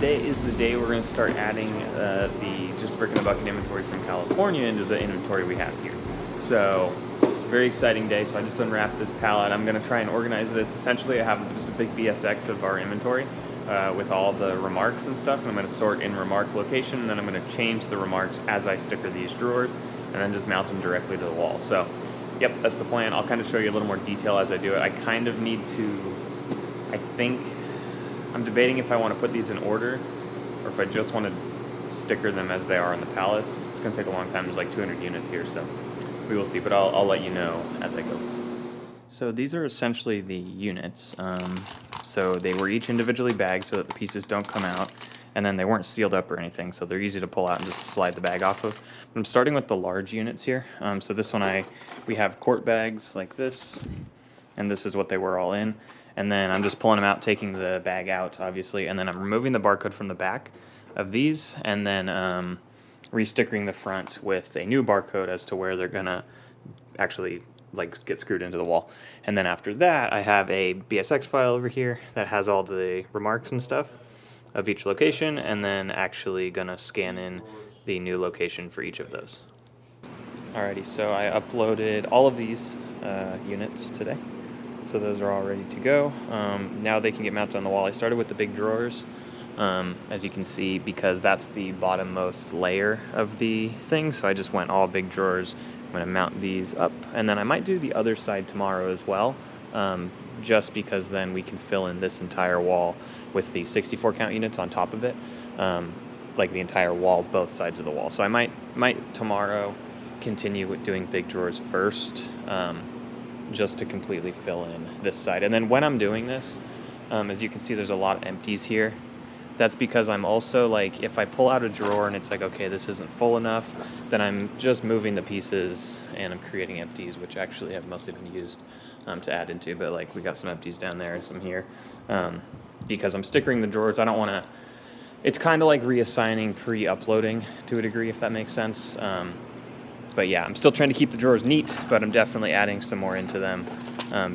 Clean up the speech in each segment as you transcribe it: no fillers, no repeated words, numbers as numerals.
today is the day we're going to start adding the just brick in the bucket inventory from California into the inventory we have here. So, very exciting day. So I just unwrapped this pallet. I'm going to try and organize this. Essentially, I have just a big BSX of our inventory with all the remarks and stuff, and I'm going to sort in remark location, and then I'm going to change the remarks as I sticker these drawers, and then just mount them directly to the wall. So, yep, that's the plan. I'll kind of show you a little more detail as I do it. I kind of need to, I think, I'm debating if I want to put these in order or if I just want to sticker them as they are on the pallets. It's going to take a long time. There's like 200 units here, so we will see, but I'll let you know as I go. So these are essentially the units. So they were each individually bagged so that the pieces don't come out, and then they weren't sealed up or anything, so they're easy to pull out and just slide the bag off of. But I'm starting with the large units here. So this one we have quart bags like this, and this is what they were all in. And then I'm just pulling them out, taking the bag out, obviously, and then I'm removing the barcode from the back of these, and then re-stickering the front with a new barcode as to where they're gonna actually like get screwed into the wall. And then after that, I have a BSX file over here that has all the remarks and stuff of each location, and then actually gonna scan in the new location for each of those. Alrighty, so I uploaded all of these units today. So those are all ready to go. Now they can get mounted on the wall. I started with the big drawers, as you can see, because that's the bottommost layer of the thing. So I just went all big drawers. I'm going to mount these up, and then I might do the other side tomorrow as well, just because then we can fill in this entire wall with the 64 count units on top of it, like the entire wall, both sides of the wall. So I might tomorrow continue with doing big drawers first, just to completely fill in this side. And then when I'm doing this, as you can see, there's a lot of empties here. That's because I'm also like, if I pull out a drawer and it's like, okay, this isn't full enough, then I'm just moving the pieces and I'm creating empties, which actually have mostly been used to add into, but like we got some empties down there and some here. Because I'm stickering the drawers, I don't want to, it's kind of like reassigning pre-uploading to a degree, if that makes sense. But yeah, I'm still trying to keep the drawers neat, but I'm definitely adding some more into them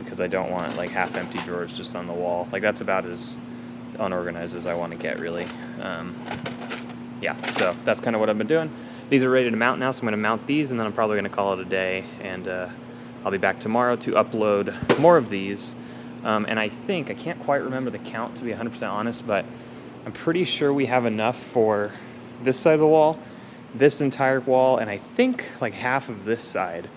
because I don't want like half-empty drawers just on the wall. Like that's about as unorganized as I want to get, really. Yeah, so that's kind of what I've been doing. These are ready to mount now, so I'm going to mount these, and then I'm probably going to call it a day, and I'll be back tomorrow to upload more of these. And I think, I can't quite remember the count to be 100% honest, but I'm pretty sure we have enough for this side of the wall, this entire wall, and I think like half of this side.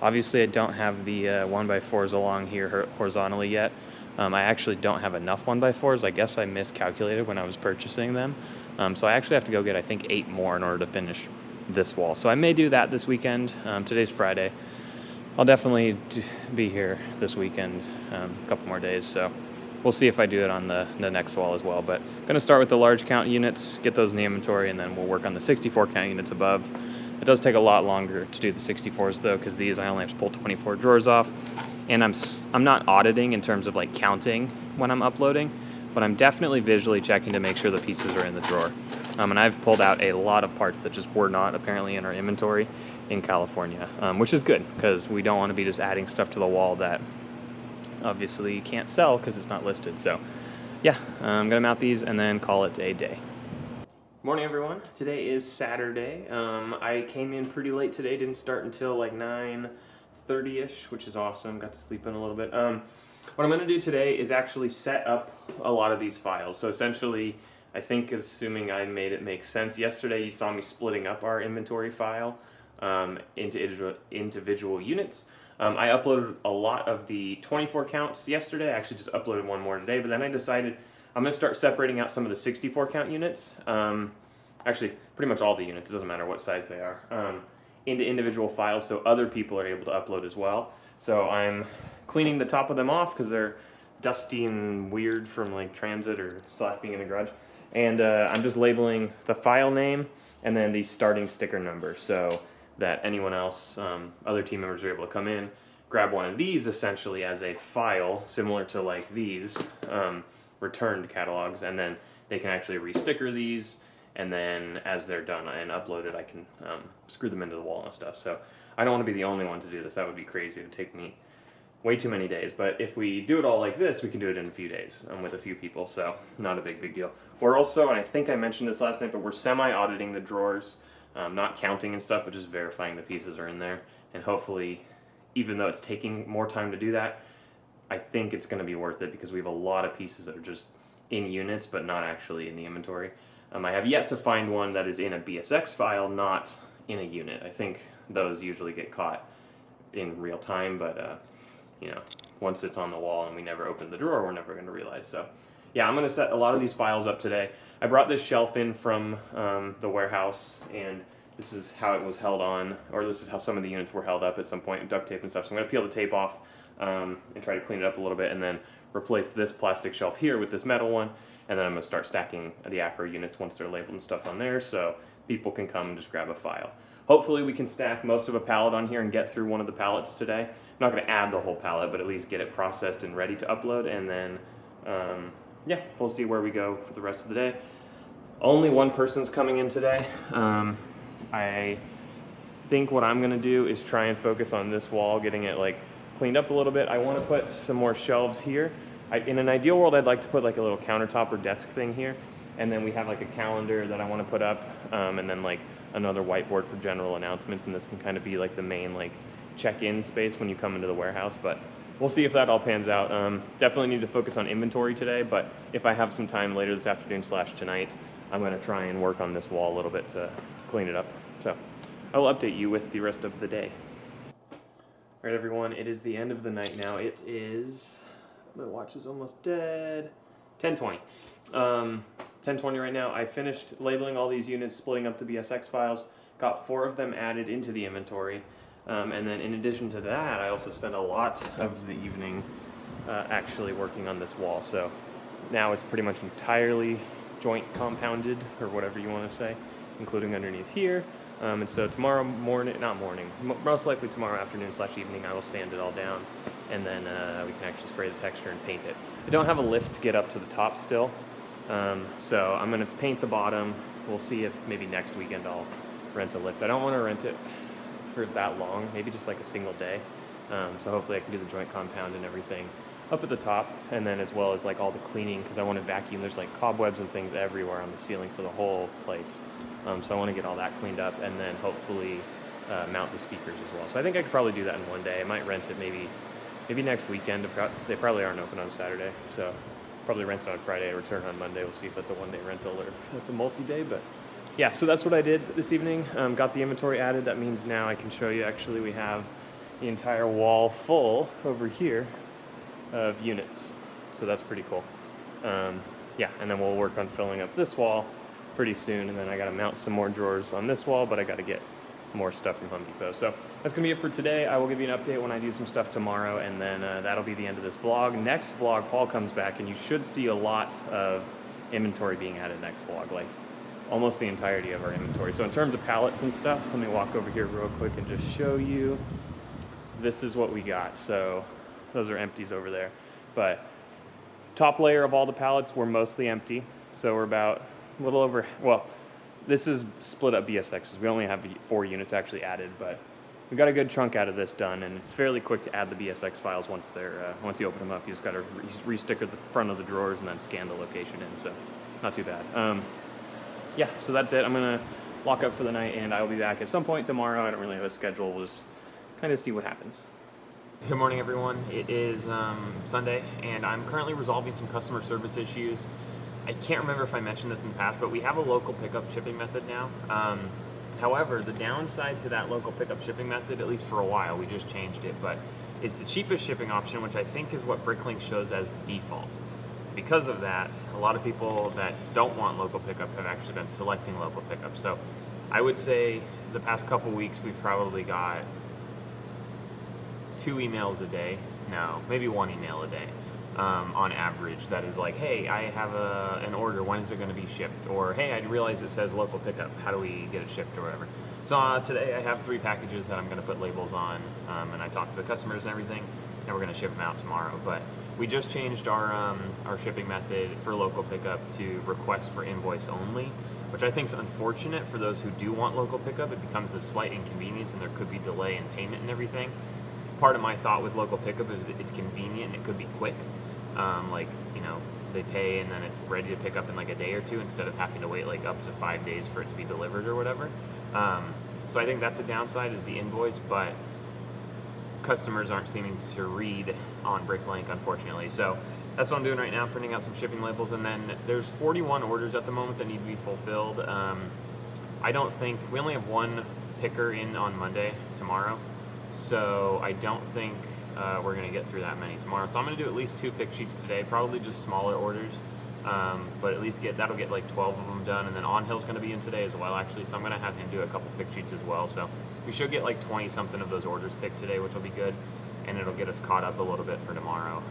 Obviously I don't have the 1x4s along here horizontally yet. I actually don't have enough 1x4s. I guess I miscalculated when I was purchasing them. So I actually have to go get, I think, 8 more in order to finish this wall. So I may do that this weekend. Today's Friday. I'll definitely be here this weekend, a couple more days, so we'll see if I do it on the next wall as well. But I'm going to start with the large count units, get those in the inventory, and then we'll work on the 64 count units above. It does take a lot longer to do the 64s though, because these I only have to pull 24 drawers off, and I'm not auditing in terms of like counting when I'm uploading, but I'm definitely visually checking to make sure the pieces are in the drawer. And I've pulled out a lot of parts that just were not apparently in our inventory in California, which is good because we don't want to be just adding stuff to the wall that obviously can't sell because it's not listed. So yeah, I'm gonna mount these and then call it a day. Morning everyone. Today is Saturday. I came in pretty late today, didn't start until like 9:30ish, which is awesome. Got to sleep in a little bit. What I'm gonna do today is actually set up a lot of these files. So essentially, I think, assuming I made it make sense, yesterday you saw me splitting up our inventory file into individual units. I uploaded a lot of the 24 counts yesterday. I actually just uploaded one more today, but then I decided I'm going to start separating out some of the 64 count units, actually pretty much all the units, it doesn't matter what size they are, into individual files so other people are able to upload as well. So I'm cleaning the top of them off because they're dusty and weird from like transit or / being in the garage. And I'm just labeling the file name and then the starting sticker number so that anyone else, other team members are able to come in, grab one of these essentially as a file similar to like these returned catalogs, and then they can actually re-sticker these, and then as they're done and uploaded I can screw them into the wall and stuff. So I don't want to be the only one to do this. That would be crazy. It would take me way too many days. But if we do it all like this, we can do it in a few days with a few people, so not a big deal. We're also, and I think I mentioned this last night, but we're semi-auditing the drawers, not counting and stuff, but just verifying the pieces are in there. And hopefully, even though it's taking more time to do that, I think it's going to be worth it because we have a lot of pieces that are just in units, but not actually in the inventory. I have yet to find one that is in a BSX file, not in a unit. I think those usually get caught in real time, but you know, once it's on the wall and we never open the drawer, we're never going to realize. So yeah, I'm going to set a lot of these files up today. I brought this shelf in from the warehouse, and this is how it was held on, or this is how some of the units were held up at some point, duct tape and stuff. So I'm going to peel the tape off and try to clean it up a little bit, and then replace this plastic shelf here with this metal one. And then I'm going to start stacking the Acro units once they're labeled and stuff on there, so people can come and just grab a file. Hopefully we can stack most of a pallet on here and get through one of the pallets today. I'm not going to add the whole pallet, but at least get it processed and ready to upload. And then, yeah, we'll see where we go for the rest of the day. Only one person's coming in today. I think what I'm going to do is try and focus on this wall, getting it like cleaned up a little bit. I want to put some more shelves here. In an ideal world, I'd like to put like a little countertop or desk thing here, and then we have like a calendar that I want to put up, and then like another whiteboard for general announcements, and this can kind of be like the main like check-in space when you come into the warehouse. But we'll see if that all pans out. Definitely need to focus on inventory today, but if I have some time later this afternoon / tonight, I'm going to try and work on this wall a little bit to clean it up. So I will update you with the rest of the day. All right, everyone, it is the end of the night now. It is... my watch is almost dead. 10:20. 10:20 right now. I finished labeling all these units, splitting up the BSX files, got 4 of them added into the inventory, and then in addition to that, I also spent a lot of the evening actually working on this wall. So now it's pretty much entirely joint compounded, or whatever you want to say, including underneath here. And so tomorrow morning, most likely tomorrow afternoon / evening, I will sand it all down, and then we can actually spray the texture and paint it. I don't have a lift to get up to the top still, so I'm going to paint the bottom. We'll see if maybe next weekend I'll rent a lift. I don't want to rent it for that long, maybe just like a single day. So hopefully I can do the joint compound and everything up at the top, and then as well as like all the cleaning, because I want to vacuum. There's like cobwebs and things everywhere on the ceiling for the whole place. So I want to get all that cleaned up, and then hopefully mount the speakers as well. So I think I could probably do that in one day. I might rent it maybe next weekend. They probably aren't open on Saturday, so probably rent it on Friday, return on Monday. We'll see if that's a one-day rental or if that's a multi-day. But yeah, so that's what I did this evening. Got the inventory added. That means now I can show you, actually, we have the entire wall full over here of units. So that's pretty cool. Yeah, and then we'll work on filling up this wall pretty soon, and then I got to mount some more drawers on this wall, but I got to get more stuff from Home Depot. So that's going to be it for today. I will give you an update when I do some stuff tomorrow, and then that'll be the end of this vlog. Next vlog, Paul comes back, and you should see a lot of inventory being added next vlog, like almost the entirety of our inventory. So in terms of pallets and stuff, let me walk over here real quick and just show you. This is what we got. So those are empties over there, but top layer of all the pallets were mostly empty. So we're about a little over, well, this is split up BSXs. We only have 4 units actually added, but we got a good chunk out of this done, and it's fairly quick to add the BSX files once once you open them up. You just got to re-sticker the front of the drawers and then scan the location in, so not too bad. Yeah, so that's it. I'm gonna lock up for the night, and I will be back at some point tomorrow. I don't really have a schedule. We'll just kind of see what happens. Good morning, everyone. It is Sunday, and I'm currently resolving some customer service issues. I can't remember if I mentioned this in the past, but we have a local pickup shipping method now. However, the downside to that local pickup shipping method, at least for a while, we just changed it, but it's the cheapest shipping option, which I think is what BrickLink shows as the default. Because of that, a lot of people that don't want local pickup have actually been selecting local pickup. So I would say the past couple weeks we've probably got 2 emails a day. No, maybe 1 email a day. On average, that is like, hey, I have an order, when is it going to be shipped? Or, hey, I realize it says local pickup, how do we get it shipped, or whatever. So today I have 3 packages that I'm going to put labels on, and I talked to the customers and everything, and we're going to ship them out tomorrow. But we just changed our shipping method for local pickup to request for invoice only, which I think is unfortunate for those who do want local pickup. It becomes a slight inconvenience, and there could be delay in payment and everything. part of my thought with local pickup is it's convenient and it could be quick. Like, they pay and then it's ready to pick up in like a day or two instead of having to wait like up to 5 days for it to be delivered or whatever. So I think that's a downside, is the invoice, but customers aren't seeming to read on BrickLink, unfortunately. So that's what I'm doing right now, printing out some shipping labels, and then there's 41 orders at the moment that need to be fulfilled. I don't think, we only have one picker in on Monday, tomorrow, so I don't think we're going to get through that many tomorrow. So I'm going to do at least 2 pick sheets today, probably just smaller orders, but at least that'll get like 12 of them done, and then Onhill's going to be in today as well, actually, so I'm going to have him do a couple pick sheets as well. So we should get like 20 something of those orders picked today, which will be good, and it'll get us caught up a little bit for tomorrow,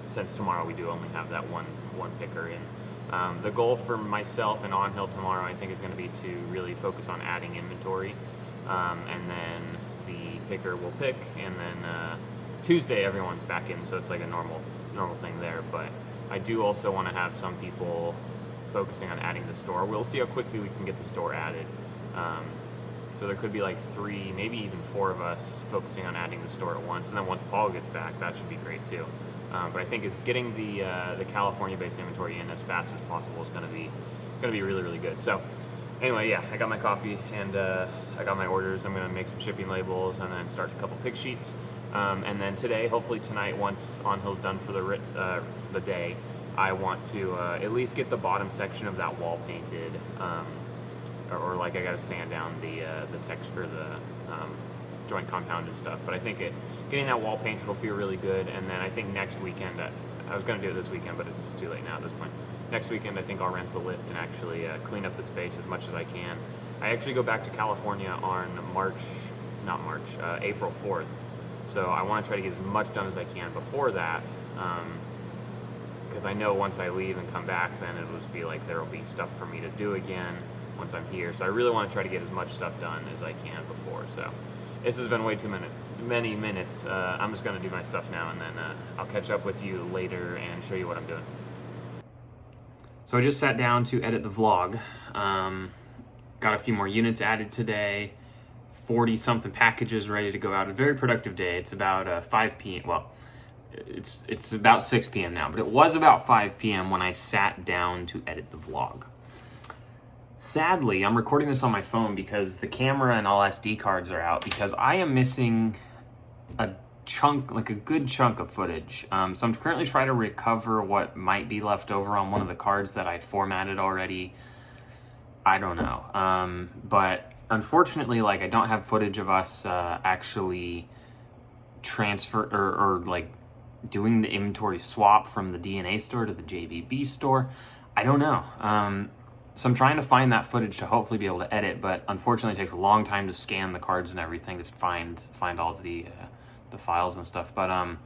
since tomorrow we do only have that one picker in. The goal for myself and Onhill tomorrow, I think, is going to be to really focus on adding inventory, and then the picker will pick, and then Tuesday everyone's back in, so it's like a normal thing there. But I do also want to have some people focusing on adding the store. We'll see how quickly we can get the store added. So there could be like 3, maybe even 4 of us focusing on adding the store at once, and then once Paul gets back, that should be great too. But I think is getting the California-based inventory in as fast as possible is going to be really, really good. So anyway, yeah, I got my coffee and I got my orders. I'm going to make some shipping labels and then start a couple pick sheets. And then today, hopefully tonight, once Onhill's done for the day, I want to at least get the bottom section of that wall painted, or like I got to sand down the texture, the joint compound and stuff. But I think getting that wall painted will feel really good. And then I think next weekend, I was going to do it this weekend, but it's too late now at this point. Next weekend, I think I'll rent the lift and actually clean up the space as much as I can. I actually go back to California on April 4th. So I want to try to get as much done as I can before that, because I know once I leave and come back, then it'll just be like there will be stuff for me to do again once I'm here. So I really want to try to get as much stuff done as I can before. So this has been way too many minutes. I'm just going to do my stuff now, and then I'll catch up with you later and show you what I'm doing. So I just sat down to edit the vlog. Got a few more units added today. 40-something packages ready to go out. A very productive day. It's about 5 p.m. Well, it's about 6 p.m. now, but it was about 5 p.m. when I sat down to edit the vlog. Sadly, I'm recording this on my phone because the camera and all SD cards are out, because I am missing a chunk, like a good chunk of footage. So I'm currently trying to recover what might be left over on one of the cards that I formatted already. I don't know. But unfortunately, like, I don't have footage of us actually transfer or like doing the inventory swap from the DNA store to the JBB store. I don't know. So I'm trying to find that footage to hopefully be able to edit, but unfortunately it takes a long time to scan the cards and everything to find all the files and stuff. But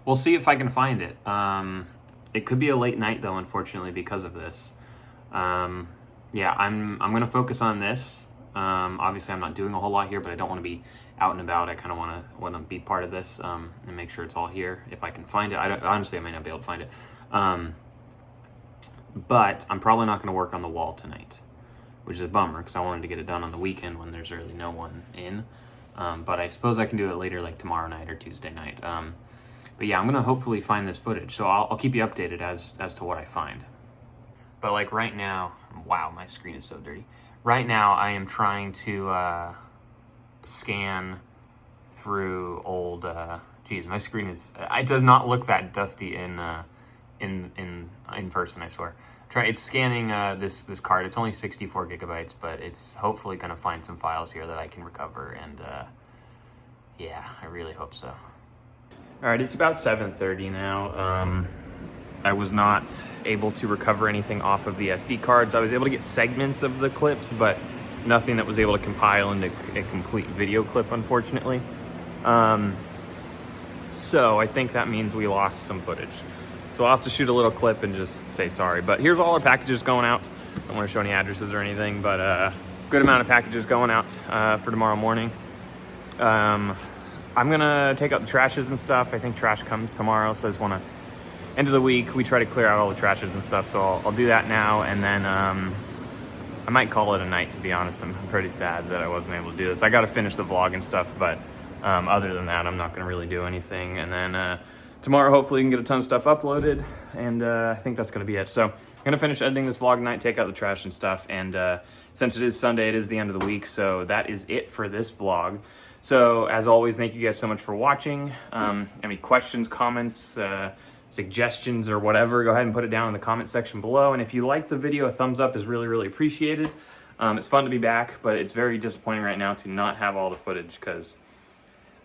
we'll see if I can find it. It could be a late night though, unfortunately, because of this. Yeah, I'm gonna focus on this. Obviously I'm not doing a whole lot here, but I don't want to be out and about. I kind of want to be part of this and make sure it's all here if I can find it. Honestly, I may not be able to find it. But I'm probably not going to work on the wall tonight, which is a bummer because I wanted to get it done on the weekend when there's really no one in. But I suppose I can do it later, like tomorrow night or Tuesday night. But yeah, I'm going to hopefully find this footage. So I'll keep you updated as to what I find. But like right now, wow, my screen is so dirty. Right now, I am trying to scan through old. Geez, my screen it does not look that dusty in person. I swear. It's scanning this card. It's only 64 gigabytes, but it's hopefully going to find some files here that I can recover. And yeah, I really hope so. All right, it's about 7:30 now. I was not able to recover anything off of the SD cards. I was able to get segments of the clips, but nothing that was able to compile into a complete video clip, unfortunately. So I think that means we lost some footage. So I'll have to shoot a little clip and just say sorry. But here's all our packages going out. I don't want to show any addresses or anything, but good amount of packages going out for tomorrow morning. I'm gonna take out the trashes and stuff. I think trash comes tomorrow, so I just want to, end of the week, we try to clear out all the trashes and stuff, so I'll do that now, and then I might call it a night, to be honest. I'm pretty sad that I wasn't able to do this. I got to finish the vlog and stuff, but Other than that, I'm not going to really do anything. And then tomorrow, hopefully, we can get a ton of stuff uploaded. And I think that's going to be it. So I'm going to finish editing this vlog tonight, take out the trash and stuff. And since it is Sunday, it is the end of the week. So that is it for this vlog. So as always, thank you guys so much for watching. Any questions, comments, suggestions, or whatever, go ahead and put it down in the comment section below. And if you like the video, a thumbs up is really, really appreciated. It's fun to be back, but it's very disappointing right now to not have all the footage, because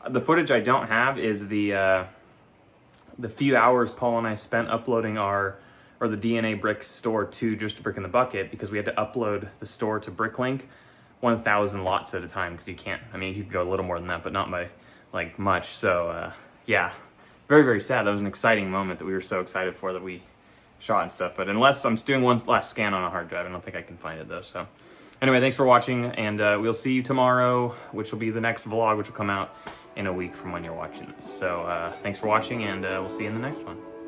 the footage I don't have is the few hours Paul and I spent uploading the DNA Brick store to Just a Brick in the Bucket, because we had to upload the store to BrickLink 1,000 lots at a time, because you can't, I mean, you could go a little more than that, but not by like much. So yeah, very, very sad. That was an exciting moment that we were so excited for, that we shot and stuff. But unless I'm doing one last scan on a hard drive, I don't think I can find it though. So anyway, thanks for watching, and we'll see you tomorrow, which will be the next vlog, which will come out in a week from when you're watching this. So thanks for watching, and we'll see you in the next one.